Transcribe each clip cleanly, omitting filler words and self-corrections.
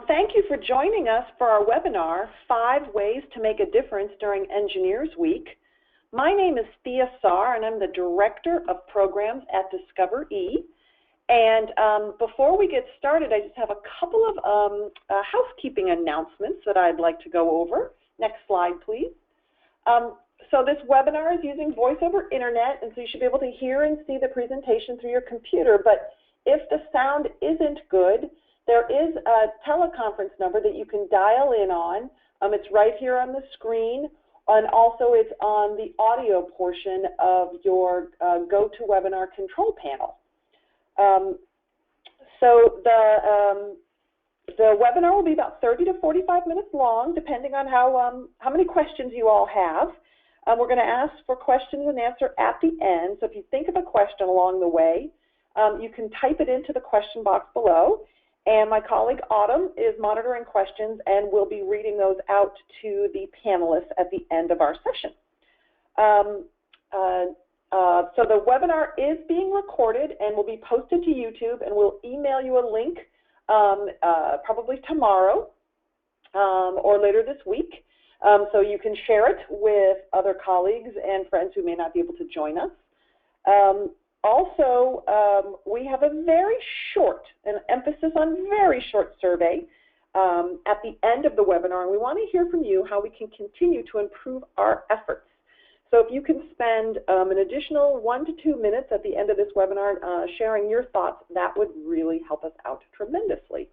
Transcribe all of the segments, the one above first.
Thank you for joining us for our webinar, 5 Ways to Make a Difference During Engineers Week. My name is Thea Saar, and I'm the Director of Programs at Discover E. And before we get started, I just have a couple of housekeeping announcements that I'd like to go over. Next slide, please. So this webinar is using voice over internet, and so you should be able to hear and see the presentation through your computer. But if the sound isn't good, there is a teleconference number that you can dial in on. It's right here on the screen, and also it's on the audio portion of your GoToWebinar control panel. So the webinar will be about 30 to 45 minutes long, depending on how many questions you all have. We're going to ask for questions and answer at the end. So if you think of a question along the way, you can type it into the question box below. And my colleague Autumn is monitoring questions and will be reading those out to the panelists at the end of our session. So the webinar is being recorded and will be posted to YouTube, and we'll email you a link probably tomorrow or later this week, so you can share it with other colleagues and friends who may not be able to join us. Also, we have a very short, an emphasis on very short survey at the end of the webinar, and we want to hear from you how we can continue to improve our efforts. So if you can spend an additional 1 to 2 minutes at the end of this webinar sharing your thoughts, that would really help us out tremendously.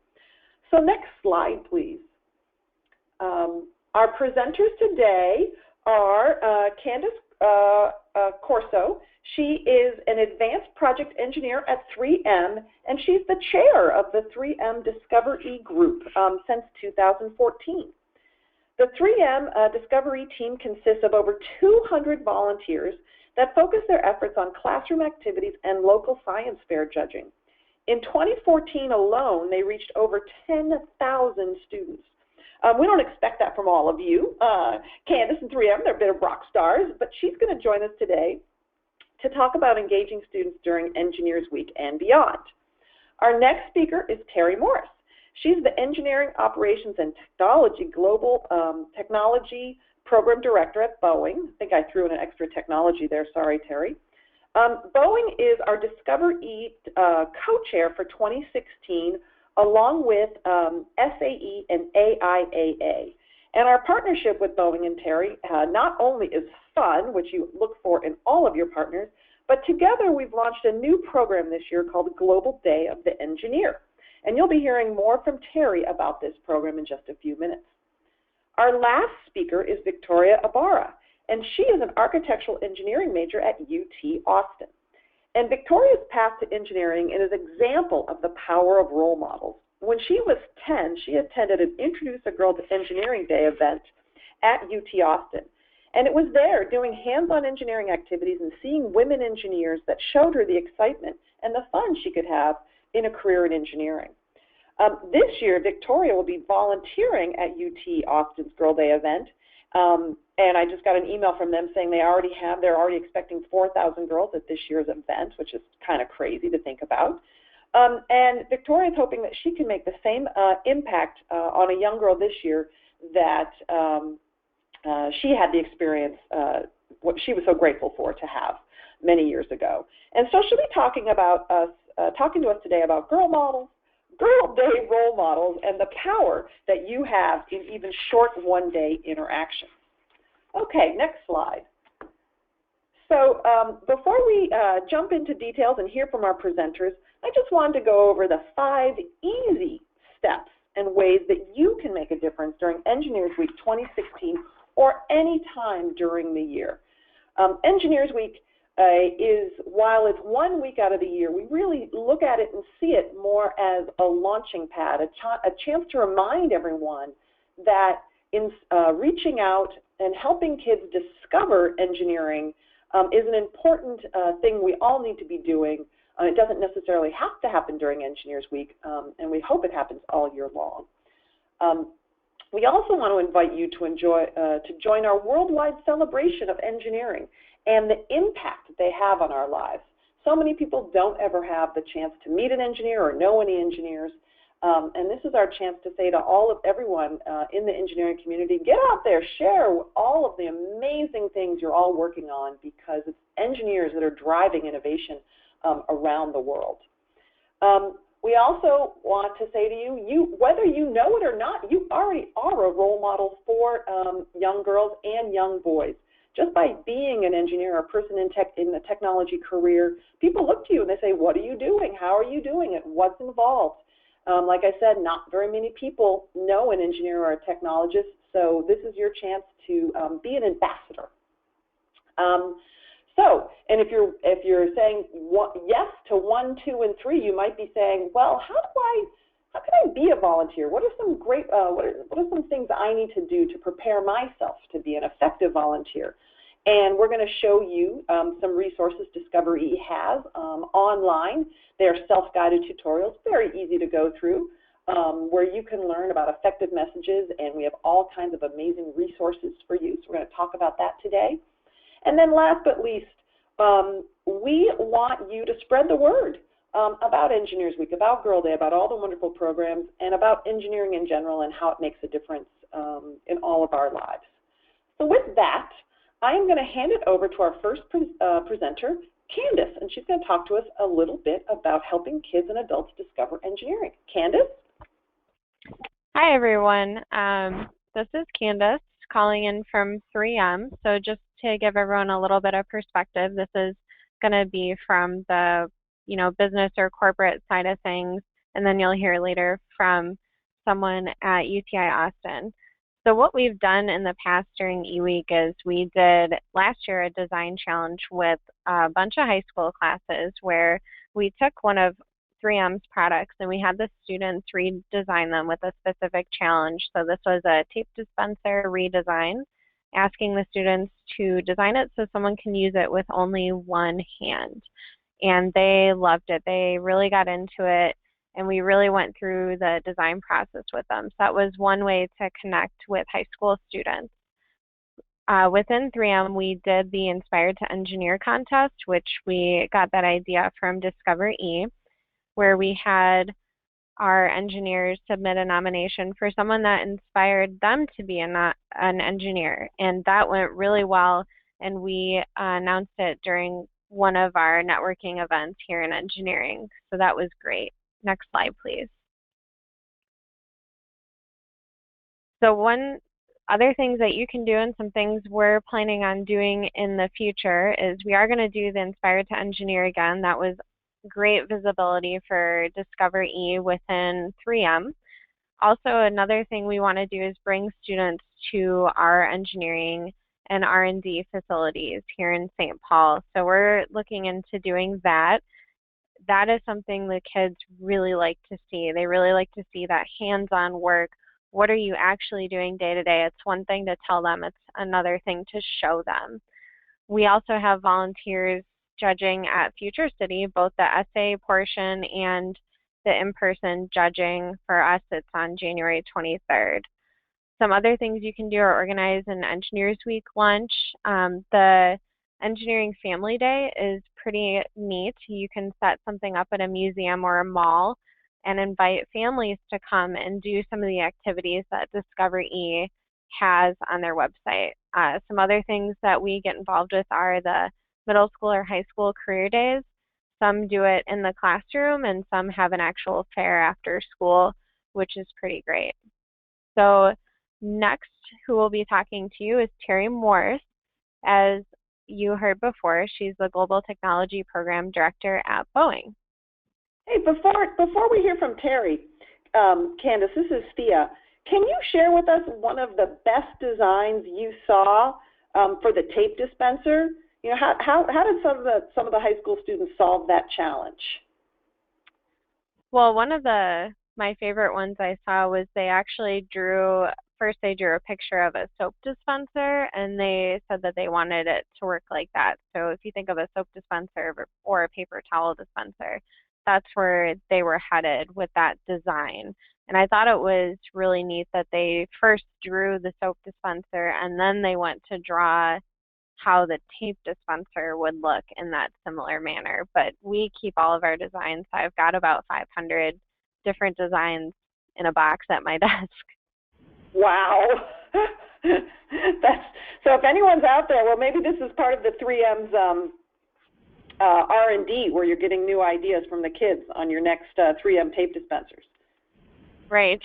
So next slide, please. Our presenters today are Candace Corso. She is an advanced project engineer at 3M, and she's the chair of the 3M Discover E group since 2014. The 3M Discover E team consists of over 200 volunteers that focus their efforts on classroom activities and local science fair judging. In 2014 alone, they reached over 10,000 students. We don't expect that from all of you. Candace and 3M, they're a bit of rock stars, but she's going to join us today to talk about engaging students during Engineers Week and beyond. Our next speaker is Terry Morris. She's the Engineering Operations and Technology Global Technology Program Director at Boeing. I think I threw in an extra technology there. Sorry, Terry. Boeing is our Discover E co-chair for 2016, along with SAE and AIAA. And our partnership with Boeing and Terry not only is fun, which you look for in all of your partners, but together we've launched a new program this year called the Global Day of the Engineer. And you'll be hearing more from Terry about this program in just a few minutes. Our last speaker is Victoria Ibarra, and she is an architectural engineering major at UT Austin. And Victoria's path to engineering is an example of the power of role models. When she was 10, she attended an Introduce a Girl to Engineering Day event at UT Austin. And it was there doing hands-on engineering activities and seeing women engineers that showed her the excitement and the fun she could have in a career in engineering. This year, Victoria will be volunteering at UT Austin's Girl Day event. And I just got an email from them saying they're already expecting 4,000 girls at this year's event, which is kind of crazy to think about. And Victoria is hoping that she can make the same impact on a young girl this year that she had the experience, what she was so grateful for to have many years ago. And so she'll be talking to us today about girl models, Girl Day role models, and the power that you have in even short one-day interaction. Okay, next slide. So before we jump into details and hear from our presenters, I just wanted to go over the 5 easy steps and ways that you can make a difference during Engineers Week 2016 or any time during the year. Engineers Week while it's 1 week out of the year, we really look at it and see it more as a launching pad, a chance to remind everyone that in reaching out and helping kids discover engineering is an important thing we all need to be doing. It doesn't necessarily have to happen during Engineers Week, and we hope it happens all year long. We also want to invite you to join our worldwide celebration of engineering and the impact that they have on our lives. So many people don't ever have the chance to meet an engineer or know any engineers, And this is our chance to say to everyone in the engineering community, get out there, share all of the amazing things you're all working on, because it's engineers that are driving innovation around the world. We also want to say to you, whether you know it or not, you already are a role model for young girls and young boys. Just by being an engineer or a person in the technology career, people look to you and they say, what are you doing? How are you doing it? What's involved? Like I said, not very many people know an engineer or a technologist, so this is your chance to be an ambassador. And if you're saying yes to 1, 2, and 3, you might be saying, well, how can I be a volunteer? What are some what are some things I need to do to prepare myself to be an effective volunteer? And we're going to show you some resources Discover E has online. They're self-guided tutorials, very easy to go through, where you can learn about effective messages, and we have all kinds of amazing resources for you. So we're going to talk about that today. And then last but least, we want you to spread the word about Engineers Week, about Girl Day, about all the wonderful programs, and about engineering in general and how it makes a difference in all of our lives. So with that, I am going to hand it over to our first presenter, Candace, and she's going to talk to us a little bit about helping kids and adults discover engineering. Candace? Hi, everyone. This is Candace calling in from 3M. So just to give everyone a little bit of perspective, this is going to be from the business or corporate side of things, and then you'll hear later from someone at UTI Austin. So what we've done in the past during eWeek is we did last year a design challenge with a bunch of high school classes where we took one of 3M's products and we had the students redesign them with a specific challenge. So this was a tape dispenser redesign, asking the students to design it so someone can use it with only one hand. And they loved it. They really got into it, and we really went through the design process with them. So that was one way to connect with high school students. Within 3M, we did the Inspired to Engineer contest, which we got that idea from Discover E, where we had our engineers submit a nomination for someone that inspired them to be an engineer. And that went really well, and we announced it during one of our networking events here in engineering. So that was great. Next slide, please. So one other things that you can do, and some things we're planning on doing in the future, is we are going to do the Inspired to Engineer again. That was great visibility for Discover E within 3M. Also, another thing we want to do is bring students to our engineering and R&D facilities here in St. Paul. So we're looking into doing that. That is something the kids really like to see. They really like to see that hands-on work. What are you actually doing day to day? It's one thing to tell them, it's another thing to show them. We also have volunteers judging at Future City, both the essay portion and the in-person judging. For us, it's on January 23rd. Some other things you can do are organize an Engineers Week lunch. The Engineering Family Day is pretty neat. You can set something up at a museum or a mall and invite families to come and do some of the activities that Discover E has on their website. Some other things that we get involved with are the middle school or high school career days. Some do it in the classroom, and some have an actual fair after school, which is pretty great. So next, who will be talking to you is Terry Morse. As you heard before, she's the Global Technology Program Director at Boeing. Hey, before we hear from Terry, Candace, this is Thea. Can you share with us one of the best designs you saw for the tape dispenser? How did some of the high school students solve that challenge? Well, one of my favorite ones I saw was they actually drew a picture of a soap dispenser, and they said that they wanted it to work like that. So if you think of a soap dispenser or a paper towel dispenser, that's where they were headed with that design. And I thought it was really neat that they first drew the soap dispenser, and then they went to draw how the tape dispenser would look in that similar manner. But we keep all of our designs. So I've got about 500 different designs in a box at my desk. Wow. That's, so if anyone's out there, well, maybe this is part of the 3M's R&D, where you're getting new ideas from the kids on your next 3M tape dispensers. Right.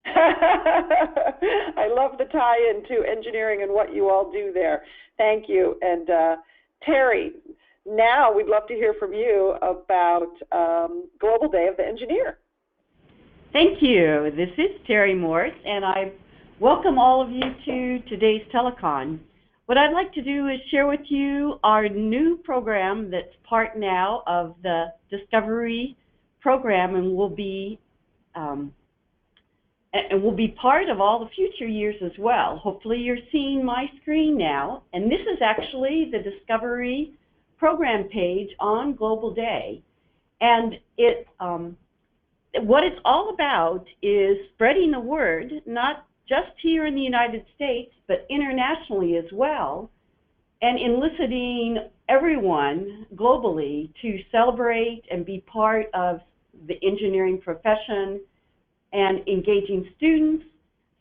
I love the tie-in to engineering and what you all do there. Thank you. And Terry, now we'd love to hear from you about Global Day of the Engineer. Thank you. This is Terry Morse, and I welcome all of you to today's telecon. What I'd like to do is share with you our new program that's part now of the Discovery program, and will be part of all the future years as well. Hopefully you're seeing my screen now, and this is actually the Discovery program page on Global Day. And what it's all about is spreading the word, not just here in the United States, but internationally as well, and eliciting everyone globally to celebrate and be part of the engineering profession, and engaging students,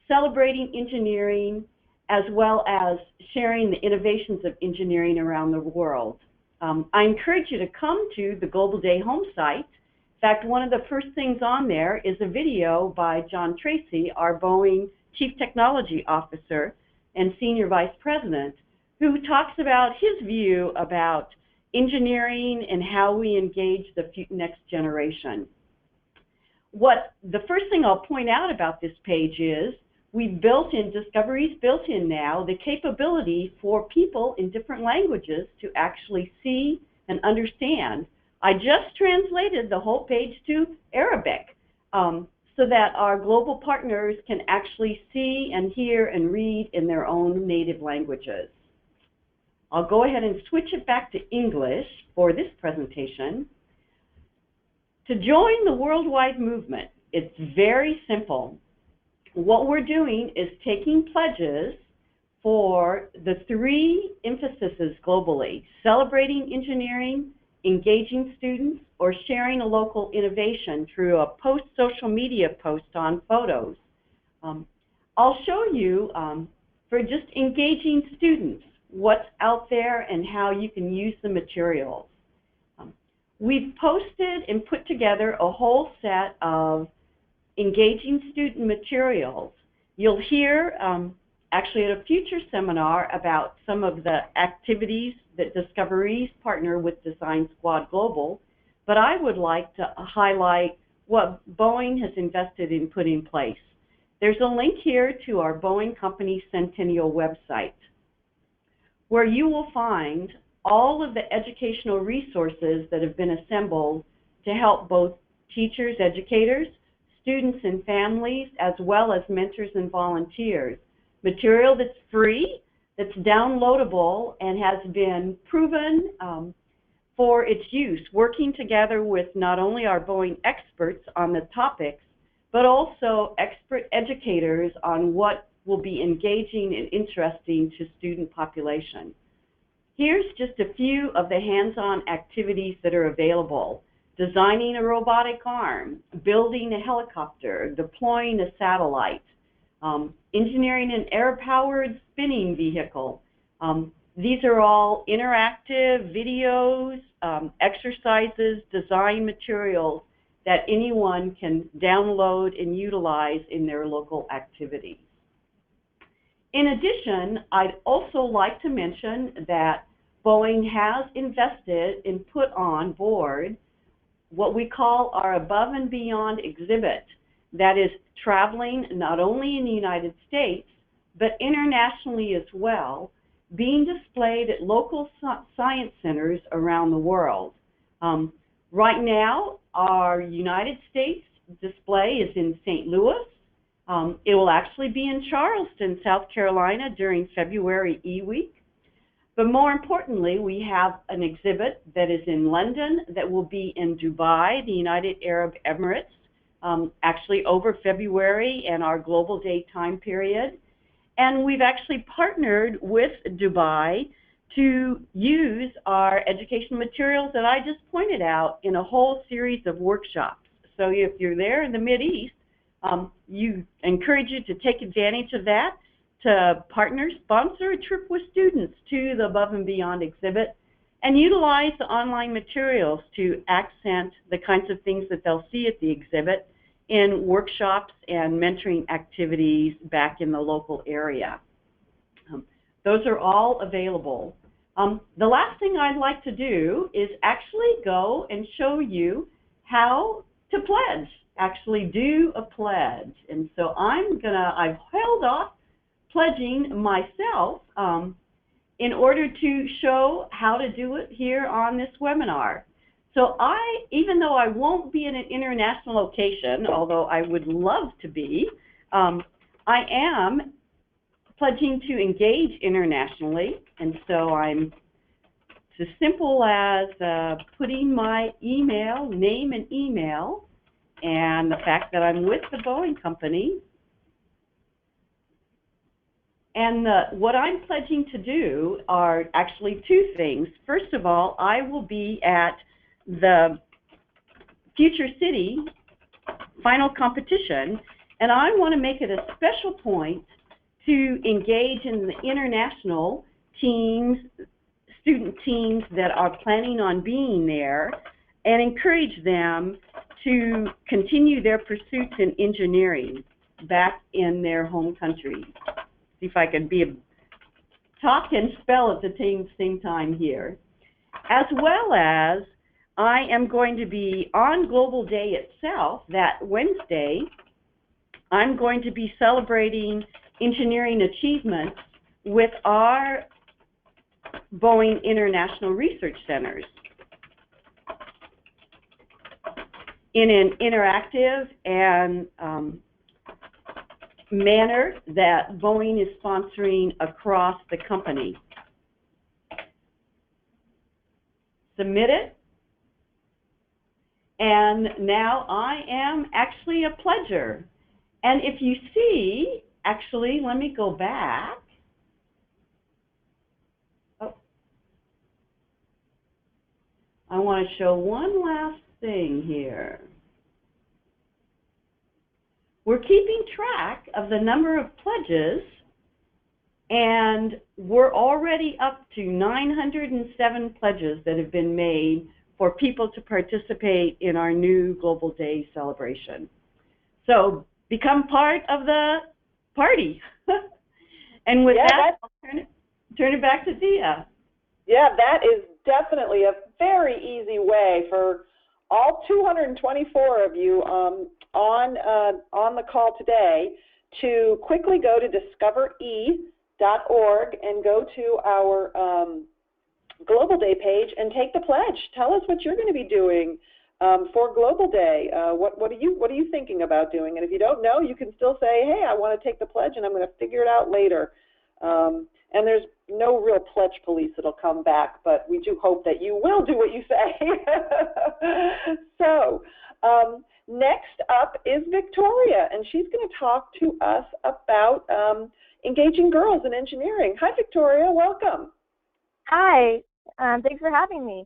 celebrating engineering, as well as sharing the innovations of engineering around the world. I encourage you to come to the Global Day home site. In fact, one of the first things on there is a video by John Tracy, our Boeing Chief Technology Officer and Senior Vice President, who talks about his view about engineering and how we engage the next generation. The first thing I'll point out about this page is we've built in, Discovery's built in now, the capability for people in different languages to actually see and understand. I just translated the whole page to Arabic so that our global partners can actually see and hear and read in their own native languages. I'll go ahead and switch it back to English for this presentation. To join the worldwide movement, it's very simple. What we're doing is taking pledges for the 3 emphases globally: celebrating engineering, engaging students, or sharing a local innovation through a social media post on photos. I'll show you, for just engaging students, what's out there and how you can use the materials. We've posted and put together a whole set of engaging student materials. You'll hear actually at a future seminar about some of the activities that Discovery's partner with Design Squad Global, but I would like to highlight what Boeing has invested in putting in place. There's a link here to our Boeing Company Centennial website, where you will find all of the educational resources that have been assembled to help both teachers, educators, students and families, as well as mentors and volunteers. Material that's free, that's downloadable, and has been proven for its use, working together with not only our Boeing experts on the topics, but also expert educators on what will be engaging and interesting to student population. Here's just a few of the hands-on activities that are available: designing a robotic arm, building a helicopter, deploying a satellite, engineering an air-powered spinning vehicle. These are all interactive videos, exercises, design materials that anyone can download and utilize in their local activities. In addition, I'd also like to mention that Boeing has invested and put on board what we call our Above and Beyond exhibit, that is traveling not only in the United States, but internationally as well, being displayed at local science centers around the world. Right now, our United States display is in St. Louis. It will actually be in Charleston, South Carolina during February E-Week. But more importantly, we have an exhibit that is in London, that will be in Dubai, the United Arab Emirates, actually over February and our Global Day time period. And we've actually partnered with Dubai to use our educational materials that I just pointed out in a whole series of workshops. So if you're there in the Mideast, you encourage you to take advantage of that, to partner, sponsor a trip with students to the Above and Beyond exhibit, and utilize the online materials to accent the kinds of things that they'll see at the exhibit in workshops and mentoring activities back in the local area. Those are all available. The last thing I'd like to do is actually go and show you how to pledge, actually do a pledge. And so I've held off pledging myself in order to show how to do it here on this webinar. So even though I won't be in an international location, although I would love to be, I am pledging to engage internationally, and so it's as simple as putting my name and email, and the fact that I'm with the Boeing Company. And what I'm pledging to do are actually two things. First of all, I will be at the Future City final competition, and I want to make it a special point to engage in the international teams, student teams that are planning on being there, and encourage them to continue their pursuits in engineering back in their home country. See if I can talk and spell at the same time here. As well as I am going to be on Global Day itself, that Wednesday, I'm going to be celebrating engineering achievements with our Boeing International Research Centers in an interactive and manner that Boeing is sponsoring across the company. Submit it, and now I am actually a pledger. And if you see, actually, let me go back. Oh. I want to show one last thing here. We're keeping track of the number of pledges, and we're already up to 907 pledges that have been made for people to participate in our new Global Day celebration. So become part of the party. And with that, I'll turn it back to Thea. Yeah, that is definitely a very easy way for all 224 of you on the call today to quickly go to discovere.org and go to our Global Day page and take the pledge. Tell us what you're going to be doing for Global Day. What are you thinking about doing? And if you don't know, you can still say, hey, I want to take the pledge and I'm going to figure it out later. And there's no real pledge police that'll come back, but we do hope that you will do what you say. So next up is Victoria, and she's going to talk to us about engaging girls in engineering. Hi, Victoria. Welcome. Hi. Thanks for having me.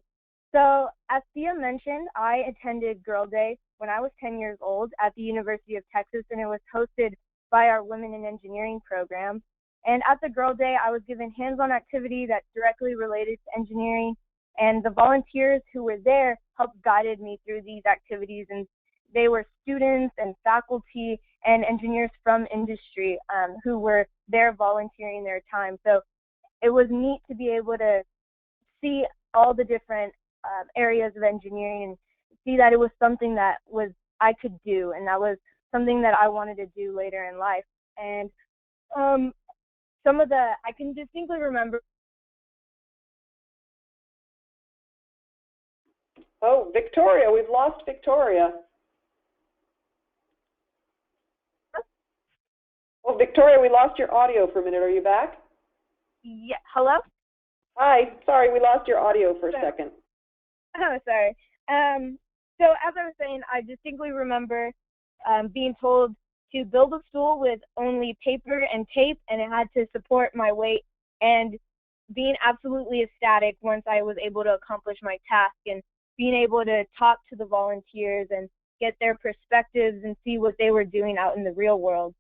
So as Thea mentioned, I attended Girl Day when I was 10 years old at the University of Texas, and it was hosted by our Women in Engineering program. And at the Girl Day, I was given hands-on activity that's directly related to engineering, and the volunteers who were there helped guided me through these activities, and they were students and faculty and engineers from industry who were there volunteering their time. So it was neat to be able to see all the different areas of engineering and see that it was something that I could do, and that was something that I wanted to do later in life. And I can distinctly remember. Oh, Victoria, we've lost Victoria. Well, Victoria, we lost your audio for a minute. Are you back? Yeah. Hello? Hi. Sorry, we lost your audio for a second. Oh, sorry. So as I was saying, I distinctly remember being told to build a stool with only paper and tape, and it had to support my weight, and being absolutely ecstatic once I was able to accomplish my task, and being able to talk to the volunteers and get their perspectives and see what they were doing out in the real world.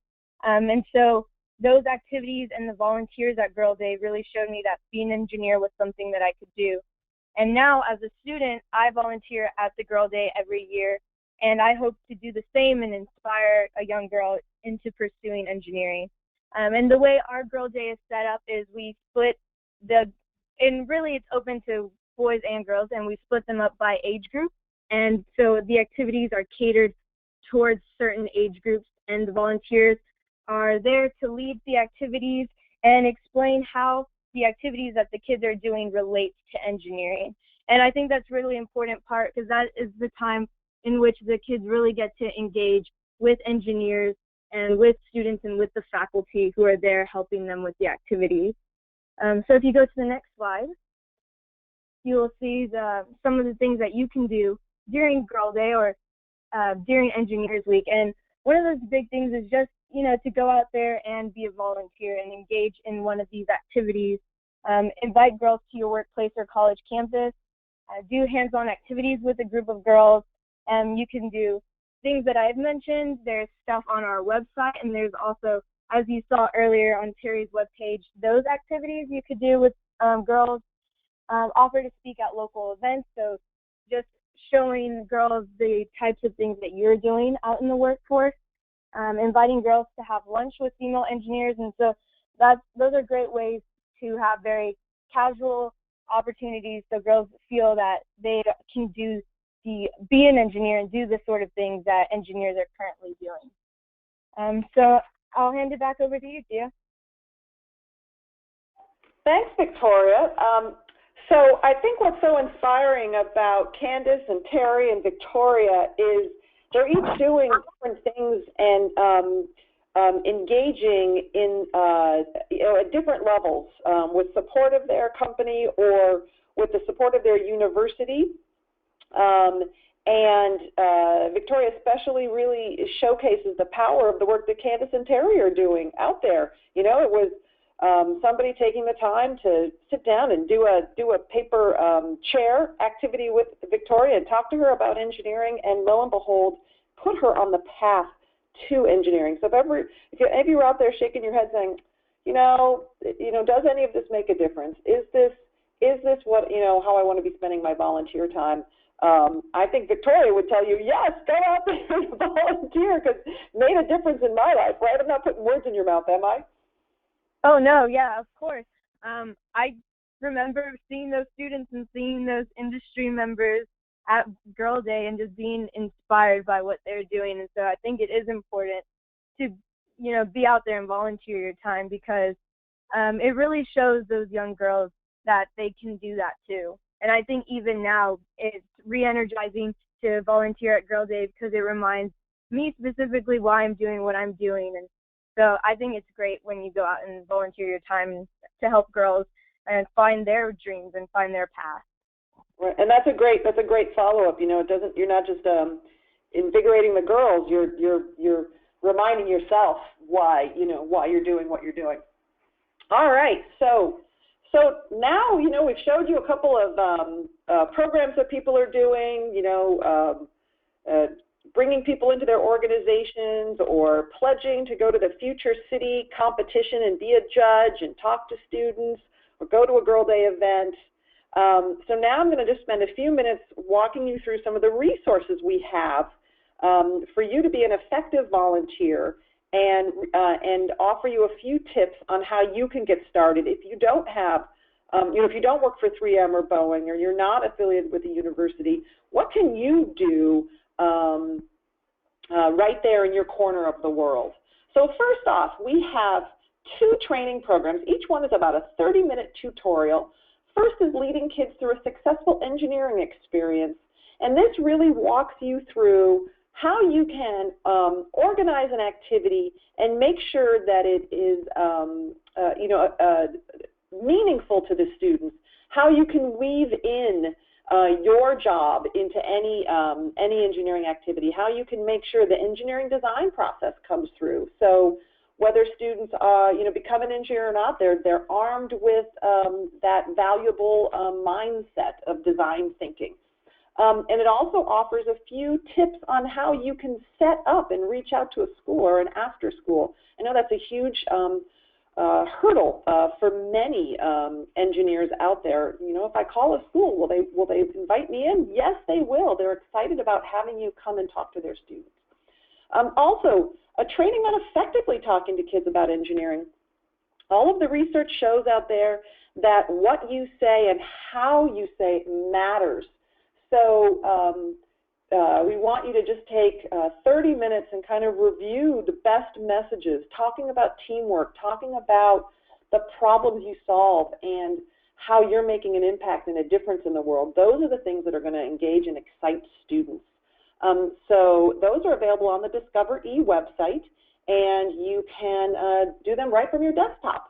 And so those activities and the volunteers at Girl Day really showed me that being an engineer was something that I could do. And now as a student, I volunteer at the Girl Day every year, and I hope to do the same and inspire a young girl into pursuing engineering. And the way our Girl Day is set up is we split and really it's open to boys and girls, and we split them up by age group. And so the activities are catered towards certain age groups, and the volunteers are there to lead the activities and explain how the activities that the kids are doing relate to engineering. And I think that's really important part, because that is the time in which the kids really get to engage with engineers and with students and with the faculty who are there helping them with the activities. So if you go to the next slide, you will see some of the things that you can do during Girl Day or during Engineers Week. And one of those big things is just, to go out there and be a volunteer and engage in one of these activities. Invite girls to your workplace or college campus. Do hands-on activities with a group of girls. You can do things that I've mentioned. There's stuff on our website, and there's also, as you saw earlier on Terry's webpage, those activities you could do with girls. Offer to speak at local events, so just showing girls the types of things that you're doing out in the workforce. Inviting girls to have lunch with female engineers, and so those are great ways to have very casual opportunities so girls feel that they can be an engineer and do the sort of things that engineers are currently doing. So I'll hand it back over to you, Tia. Thanks, Victoria. So I think what's so inspiring about Candace and Terry and Victoria is they're each doing different things and engaging in at different levels with support of their company or with the support of their university. Victoria especially really showcases the power of the work that Candace and Terry are doing out there. It was somebody taking the time to sit down and do a paper chair activity with Victoria and talk to her about engineering, and lo and behold, put her on the path to engineering. So if any of you are out there shaking your head saying, does any of this make a difference? Is this what how I want to be spending my volunteer time? I think Victoria would tell you, yes, go out there and volunteer, because it made a difference in my life, right? I'm not putting words in your mouth, am I? Oh, no, yeah, of course. I remember seeing those students and seeing those industry members at Girl Day and just being inspired by what they're doing. And so I think it is important to, be out there and volunteer your time, because it really shows those young girls that they can do that too. And I think even now it's re-energizing to volunteer at Girl Day, because it reminds me specifically why I'm doing what I'm doing. And so I think it's great when you go out and volunteer your time to help girls and find their dreams and find their path. Right. And that's a great follow-up. You're not just invigorating the girls. You're reminding yourself why you're doing what you're doing. All right. So now we've showed you a couple of programs that people are doing. Bringing people into their organizations or pledging to go to the Future City competition and be a judge and talk to students or go to a Girl Day event. So now I'm going to just spend a few minutes walking you through some of the resources we have for you to be an effective volunteer and offer you a few tips on how you can get started. If you don't have, if you don't work for 3M or Boeing, or you're not affiliated with a university, what can you do right there in your corner of the world? So first off, we have 2 training programs. Each one is about a 30-minute tutorial. First is leading kids through a successful engineering experience, and this really walks you through how you can organize an activity and make sure that it is meaningful to the students, how you can weave in your job into any engineering activity, how you can make sure the engineering design process comes through. So whether students become an engineer or not, they're armed with that valuable mindset of design thinking. And it also offers a few tips on how you can set up and reach out to a school or an after school. I know that's a huge hurdle for many engineers out there. You know, if I call a school, will they invite me in? Yes, they will. They're excited about having you come and talk to their students. Also, a training on effectively talking to kids about engineering. All of the research shows out there that what you say and how you say matters. So we want you to just take 30 minutes and kind of review the best messages, talking about teamwork, talking about the problems you solve and how you're making an impact and a difference in the world. Those are the things that are going to engage and excite students. So those are available on the Discover E website, and you can do them right from your desktop.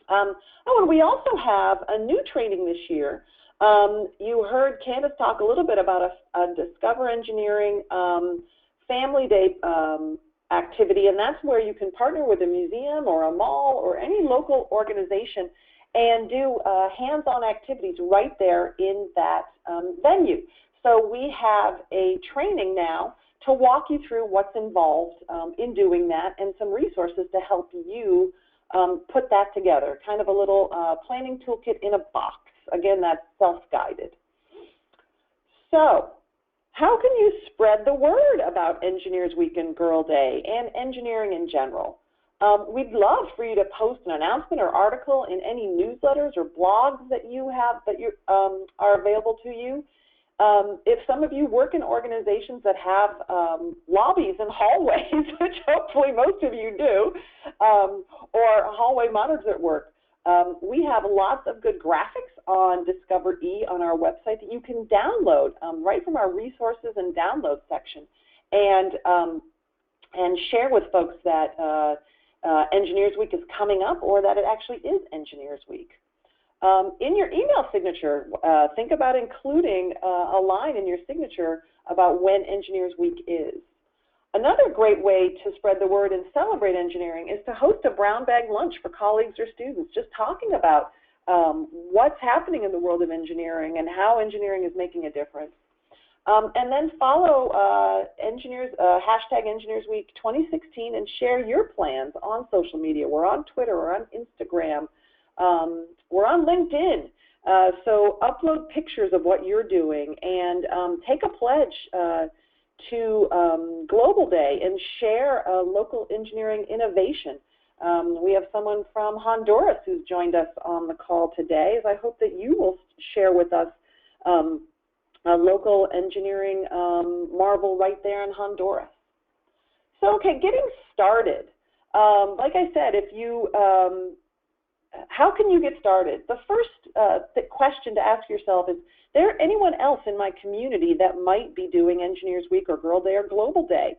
Oh, and we also have a new training this year. You heard Candace talk a little bit about a Discover Engineering Family Day activity, and that's where you can partner with a museum or a mall or any local organization and do hands-on activities right there in that venue. So we have a training now to walk you through what's involved in doing that and some resources to help you put that together, kind of a little planning toolkit in a box. Again, that's self-guided. So how can you spread the word about Engineers Week and Girl Day and engineering in general? We'd love for you to post an announcement or article in any newsletters or blogs that you have that are available to you. If some of you work in organizations that have lobbies and hallways, which hopefully most of you do, or hallway monitors at work, we have lots of good graphics on Discover E on our website that you can download right from our resources and download section, and share with folks that Engineers Week is coming up or that it actually is Engineers Week. In your email signature, think about including a line in your signature about when Engineers Week is. Another great way to spread the word and celebrate engineering is to host a brown bag lunch for colleagues or students, just talking about what's happening in the world of engineering and how engineering is making a difference. And then follow hashtag Engineers Week 2016 and share your plans on social media. We're on Twitter, we're on Instagram. We're on LinkedIn, so upload pictures of what you're doing and take a pledge to Global Day and share local engineering innovation. We have someone from Honduras who's joined us on the call today. I hope that you will share with us a local engineering marvel right there in Honduras. So, okay, getting started. Like I said, if you how can you get started? The first question to ask yourself is there anyone else in my community that might be doing Engineers Week or Girl Day or Global Day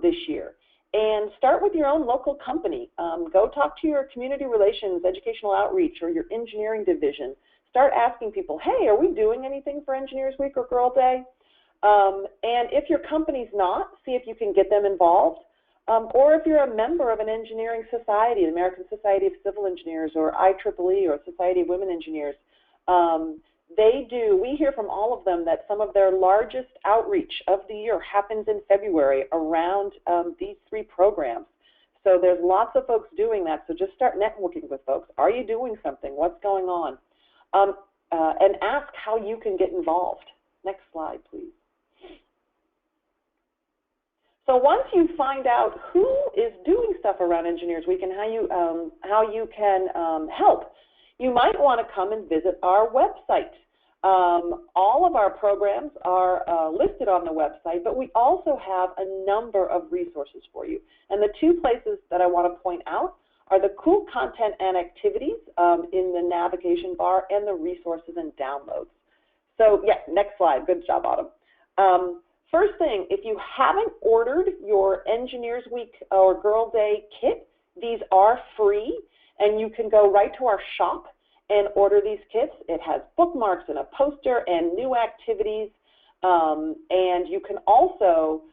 this year? And start with your own local company. Go talk to your community relations, educational outreach, or your engineering division. Start asking people, hey, are we doing anything for Engineers Week or Girl Day? And if your company's not, see if you can get them involved. Or if you're a member of an engineering society, the American Society of Civil Engineers or IEEE or Society of Women Engineers, we hear from all of them that some of their largest outreach of the year happens in February around these three programs. So there's lots of folks doing that, so just start networking with folks. Are you doing something? What's going on? And ask how you can get involved. Next slide, please. So once you find out who is doing stuff around Engineers Week and how you can help, you might want to come and visit our website. All of our programs are listed on the website, but we also have a number of resources for you. And the two places that I want to point out are the cool content and activities in the navigation bar and the resources and downloads. So yeah, next slide. Good job, Autumn. First thing, if you haven't ordered your Engineers Week or Girl Day kit, these are free, and you can go right to our shop and order these kits. It has bookmarks and a poster and new activities, and you can also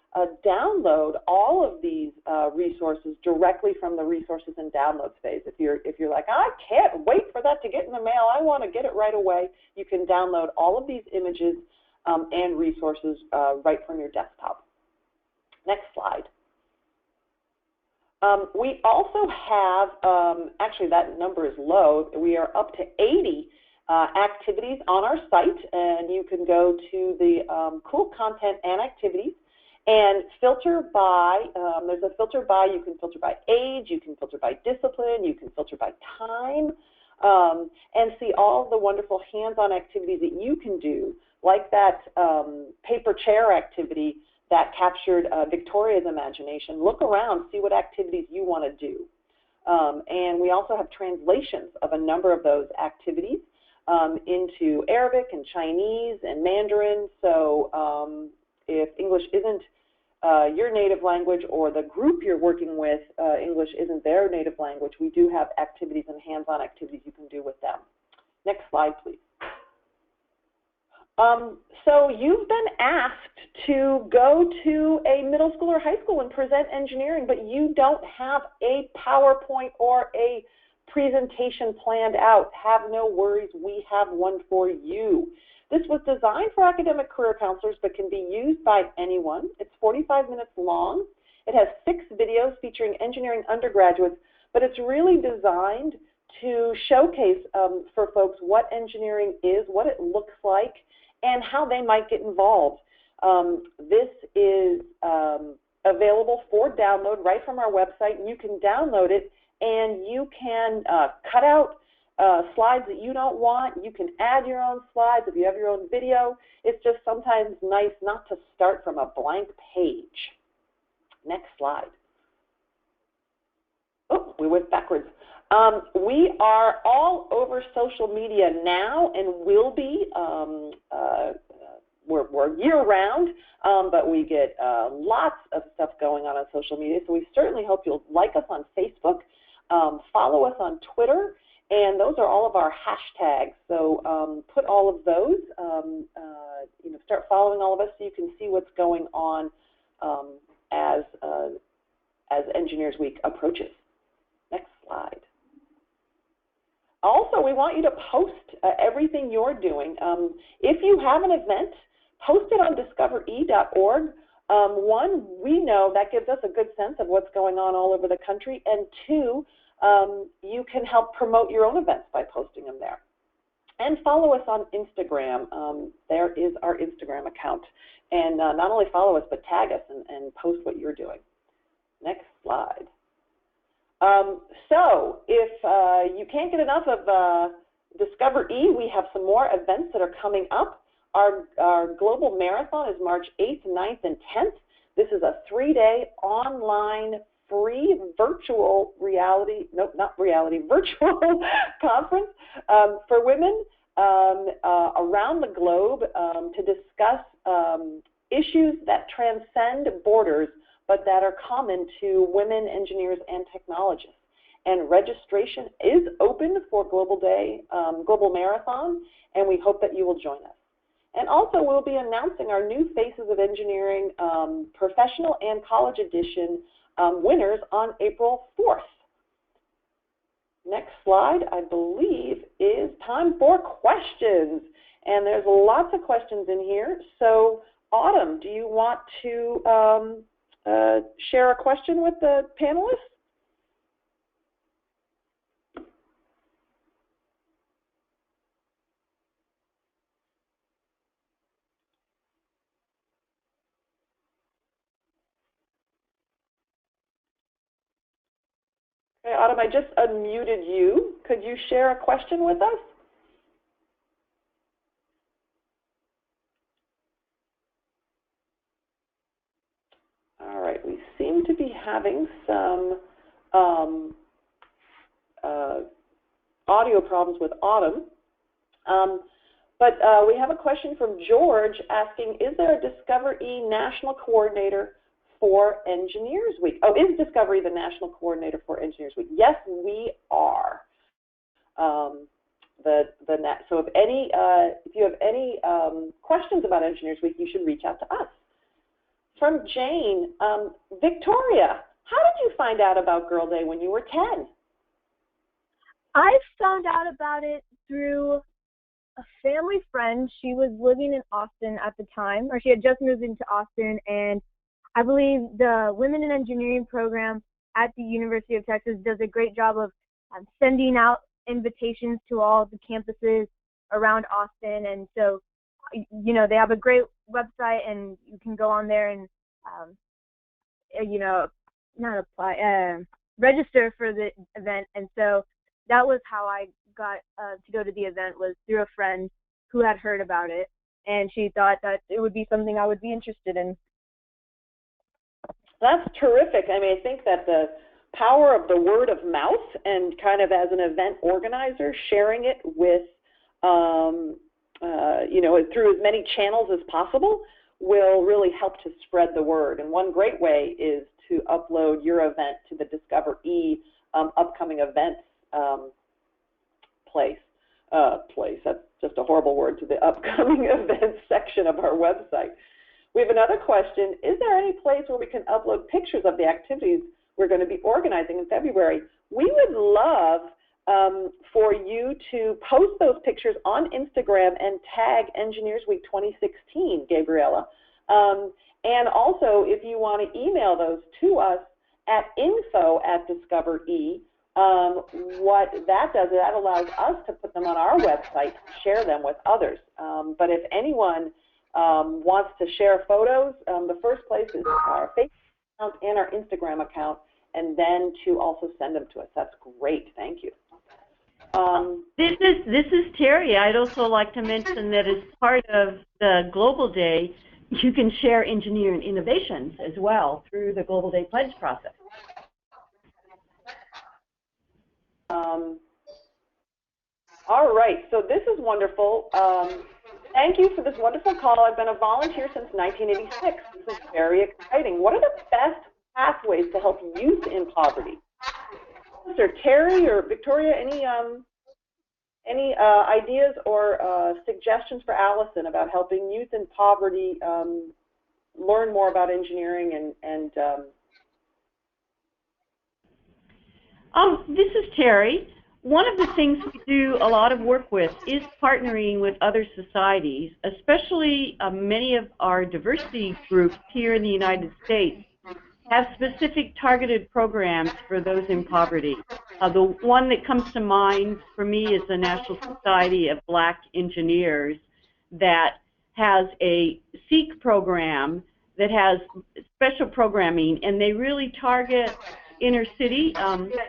download all of these resources directly from the resources and downloads phase. If you're like, I can't wait for that to get in the mail, I want to get it right away, you can download all of these images and resources right from your desktop. Next slide. We also have, actually that number is low, we are up to 80 activities on our site, and you can go to the cool content and activities and filter by, there's a filter by, you can filter by age, you can filter by discipline, you can filter by time, and see all the wonderful hands-on activities that you can do, like that paper chair activity that captured Victoria's imagination. Look around, see what activities you want to do. And we also have translations of a number of those activities into Arabic and Chinese and Mandarin. So if English isn't your native language, or the group you're working with, English isn't their native language, we do have activities and hands-on activities you can do with them. Next slide, please. So you've been asked to go to a middle school or high school and present engineering, but you don't have a PowerPoint or a presentation planned out. Have no worries, we have one for you. This was designed for academic career counselors, but can be used by anyone. It's 45 minutes long. It has 6 videos featuring engineering undergraduates, but it's really designed to showcase for folks what engineering is, what it looks like, and how they might get involved. This is available for download right from our website, and you can download it, and you can cut out slides that you don't want. You can add your own slides if you have your own video. It's just sometimes nice not to start from a blank page. Next slide. Oh, we went backwards. We are all over social media now and will be. We're year-round, but we get lots of stuff going on social media, so we certainly hope you'll like us on Facebook, follow us on Twitter, and those are all of our hashtags. So put all of those, start following all of us so you can see what's going on as Engineers Week approaches. Next slide. Also, we want you to post everything you're doing. If you have an event, post it on discovere.org. One, we know that gives us a good sense of what's going on all over the country, and 2, you can help promote your own events by posting them there. And follow us on Instagram. There is our Instagram account. And not only follow us, but tag us and post what you're doing. Next slide. So if you can't get enough of Discover E, we have some more events that are coming up. Our global marathon is March 8th, 9th, and 10th. This is a 3-day online free virtual virtual conference for women around the globe to discuss issues that transcend borders, but that are common to women engineers and technologists. And registration is open for Global Marathon, and we hope that you will join us. And also, we'll be announcing our new Faces of Engineering Professional and College Edition winners on April 4th. Next slide, I believe, is time for questions. And there's lots of questions in here. So, Autumn, do you want to share a question with the panelists? Okay, Autumn, I just unmuted you. Could you share a question with us? All right, we seem to be having some audio problems with Autumn. But we have a question from George asking, is there a Discover E National Coordinator for Engineers Week? Oh, is Discovery the National Coordinator for Engineers Week? Yes, we are. So if you have any questions about Engineers Week, you should reach out to us. From Jane, Victoria, how did you find out about Girl Day when you were 10? I found out about it through a family friend. She was living in Austin at the time, or she had just moved into Austin, and I believe the Women in Engineering program at the University of Texas does a great job of sending out invitations to all the campuses around Austin. And so, you know, they have a great website, and you can go on there and, you know, not apply, register for the event. And so that was how I got to go to the event, was through a friend who had heard about it, and she thought that it would be something I would be interested in. That's terrific. I mean, I think that the power of the word of mouth and kind of as an event organizer, sharing it with, you know, through as many channels as possible will really help to spread the word. And one great way is to upload your event to the Discover E upcoming events place. That's just a horrible word, to the upcoming events section of our website. We have another question. Is there any place where we can upload pictures of the activities we're going to be organizing in February? We would love for you to post those pictures on Instagram and tag Engineers Week 2016, Gabriella. And also, if you want to email those to us at info@Discover-E, what that does is that allows us to put them on our website, share them with others. But if anyone wants to share photos, the first place is our Facebook account and our Instagram account, and then to also send them to us. That's great. Thank you. This is Terry. I'd also like to mention that as part of the Global Day, you can share engineering innovations as well through the Global Day pledge process. All right, so this is wonderful. Thank you for this wonderful call. I've been a volunteer since 1986. This is very exciting. What are the best pathways to help youth in poverty? Mr. Terry or Victoria, any ideas or suggestions for Allison about helping youth in poverty learn more about engineering and This is Terry. One of the things we do a lot of work with is partnering with other societies, especially many of our diversity groups here in the United States have specific targeted programs for those in poverty. The one that comes to mind for me is the National Society of Black Engineers that has a SEEK program that has special programming, and they really target inner city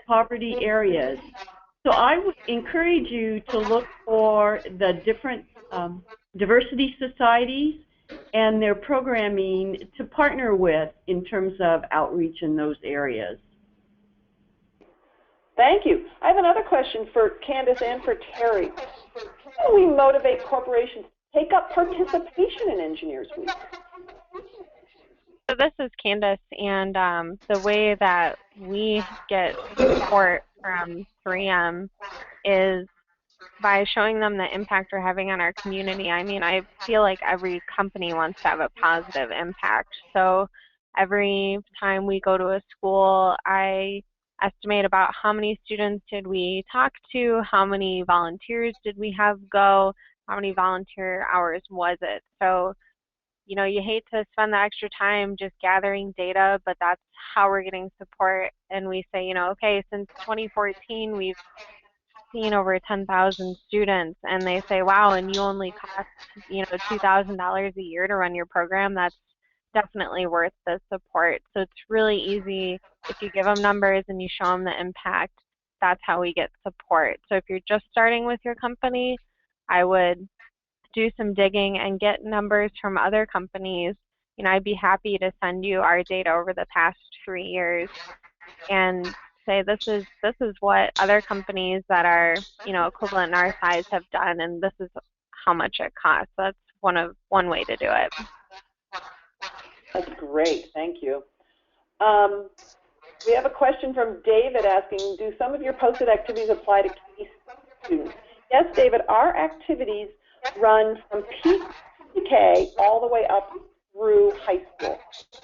poverty areas. So I would encourage you to look for the different diversity societies and their programming to partner with in terms of outreach in those areas. Thank you. I have another question for Candace and for Terry. How do we motivate corporations to take up participation in Engineers Week? So this is Candace, and the way that we get support from 3M is by showing them the impact we're having on our community. I mean, I feel like every company wants to have a positive impact. So every time we go to a school, I estimate about how many students did we talk to, how many volunteers did we have go, how many volunteer hours was it. So, you know, you hate to spend the extra time just gathering data, but that's how we're getting support. And we say, you know, okay, since 2014, we've seen over 10,000 students, and they say, wow, and you only cost, you know, $2,000 a year to run your program. That's definitely worth the support. So it's really easy. If you give them numbers and you show them the impact, that's how we get support. So if you're just starting with your company, I would do some digging and get numbers from other companies. You know, I'd be happy to send you our data over the past 3 years and say this is what other companies that are, you know, equivalent in our size have done, and this is how much it costs. That's one way to do it. That's great. Thank you. We have a question from David asking, do some of your posted activities apply to K students? Yes, David, our activities run from K all the way up through high school.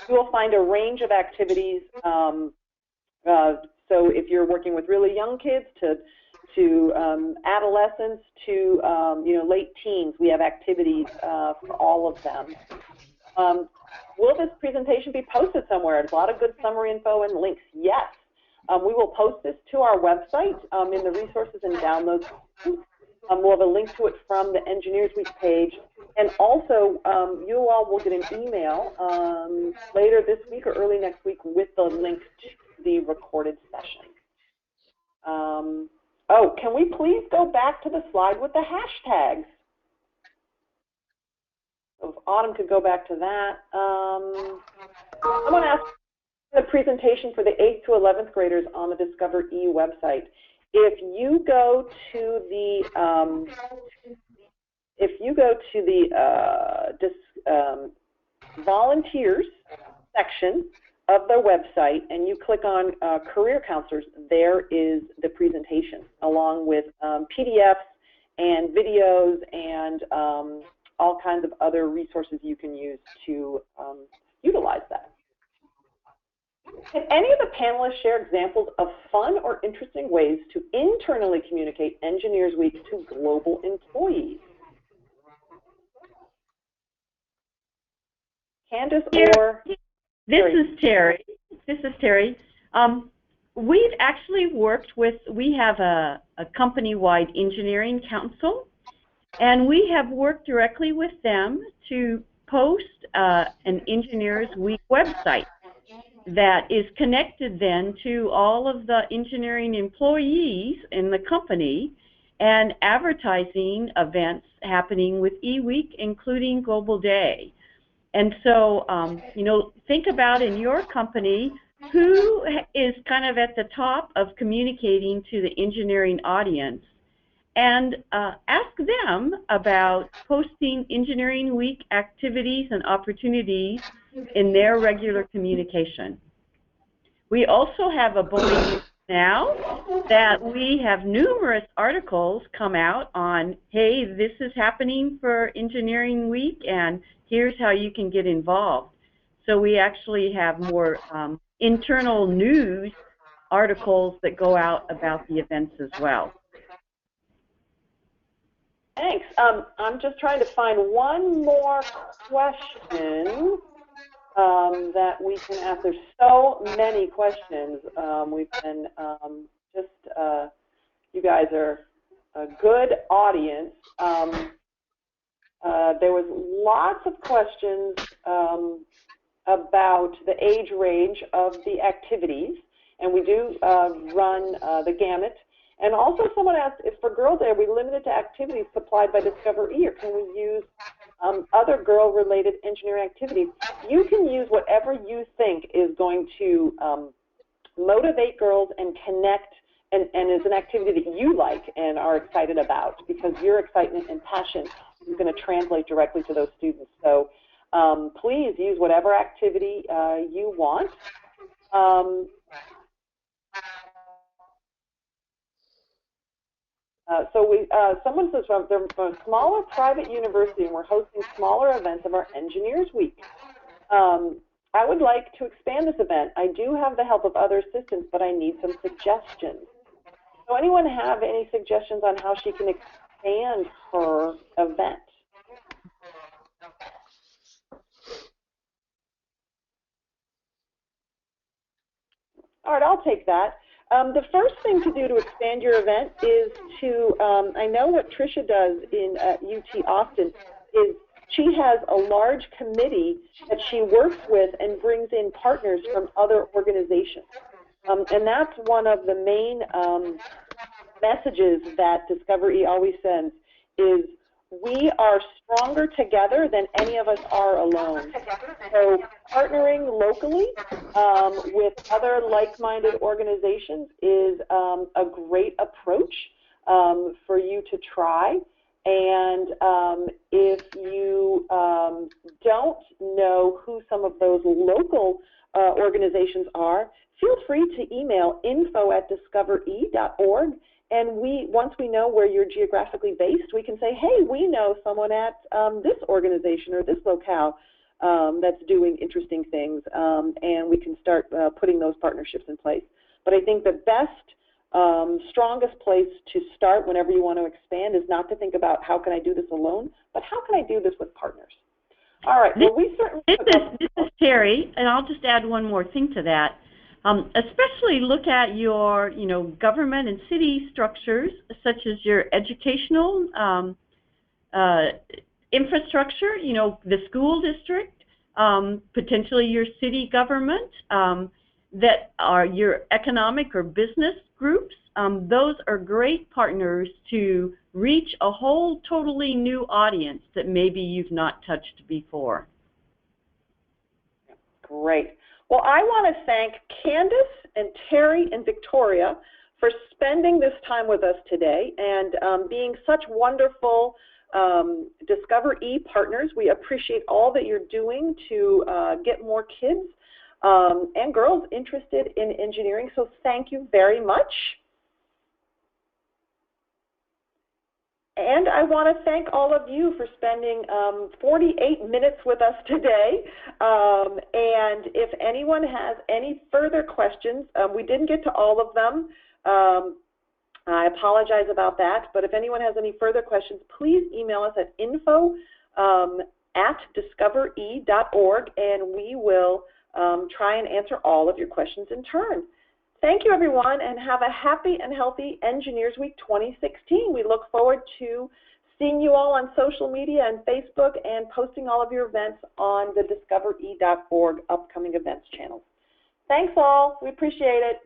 You will find a range of activities. So if you're working with really young kids to to adolescents to you know, late teens. We have activities for all of them. Will this presentation be posted somewhere? There's a lot of good summary info and links. Yes. We will post this to our website in the resources and downloads. We'll have a link to it from the Engineers Week page. And also, you all will get an email later this week or early next week with the link to the recorded session. Oh, can we please go back to the slide with the hashtags? So if Autumn could go back to that. Someone asked the presentation for the 8th to 11th graders on the Discover E website. If you go to the volunteers section of the website and you click on career counselors, there is the presentation along with PDFs and videos and all kinds of other resources you can use to utilize that. Can any of the panelists share examples of fun or interesting ways to internally communicate Engineers Week to global employees? Candace or This is Terry. We've actually worked with, we have a company-wide engineering council, and we have worked directly with them to post an Engineers Week website that is connected then to all of the engineering employees in the company and advertising events happening with eWeek, including Global Day. And so, you know, think about in your company who is kind of at the top of communicating to the engineering audience, and ask them about posting Engineering Week activities and opportunities in their regular communication. We also have a bulletin now that we have numerous articles come out on, hey, this is happening for Engineering Week and here's how you can get involved. So we actually have more internal news articles that go out about the events as well. Thanks. I'm just trying to find one more question that we can ask. There's so many questions. We've been you guys are a good audience. There was lots of questions about the age range of the activities, and we do run the gamut. And also someone asked, if for Girl Day, are we limited to activities supplied by Discover E, or can we use other girl-related engineering activities? You can use whatever you think is going to motivate girls and connect and is an activity that you like and are excited about, because your excitement and passion is going to translate directly to those students. So please use whatever activity you want. Someone says they're from a smaller private university and we're hosting smaller events of our Engineers Week. I would like to expand this event. I do have the help of other assistants, but I need some suggestions. So anyone have any suggestions on how she can expand her event? All right, I'll take that. The first thing to do to expand your event is to, I know what Tricia does in UT Austin is she has a large committee that she works with and brings in partners from other organizations. And that's one of the main messages that Discover E always sends is we are stronger together than any of us are alone. So partnering locally with other like-minded organizations is a great approach for you to try. And if you don't know who some of those local organizations are, feel free to email info@discovere.org. And once we know where you're geographically based, we can say, hey, we know someone at this organization or this locale that's doing interesting things, and we can start putting those partnerships in place. But I think the best strongest place to start whenever you want to expand is not to think about how can I do this alone, but how can I do this with partners. All right, well, we certainly... This is Terry, and I'll just add one more thing to that. Especially look at your, government and city structures, such as your educational infrastructure, the school district, potentially your city government, that are your economic or business groups. Those are great partners to reach a whole totally new audience that maybe you've not touched before. Great. Well, I want to thank Candace and Terry and Victoria for spending this time with us today and being such wonderful Discover E partners. We appreciate all that you're doing to get more kids and girls interested in engineering, so thank you very much. And I want to thank all of you for spending 48 minutes with us today. And if anyone has any further questions, we didn't get to all of them. I apologize about that. But if anyone has any further questions, please email us at info@discovere.org, and we will try and answer all of your questions in turn. Thank you, everyone, and have a happy and healthy Engineers Week 2016. We look forward to seeing you all on social media and Facebook and posting all of your events on the discovere.org upcoming events channels. Thanks all. We appreciate it.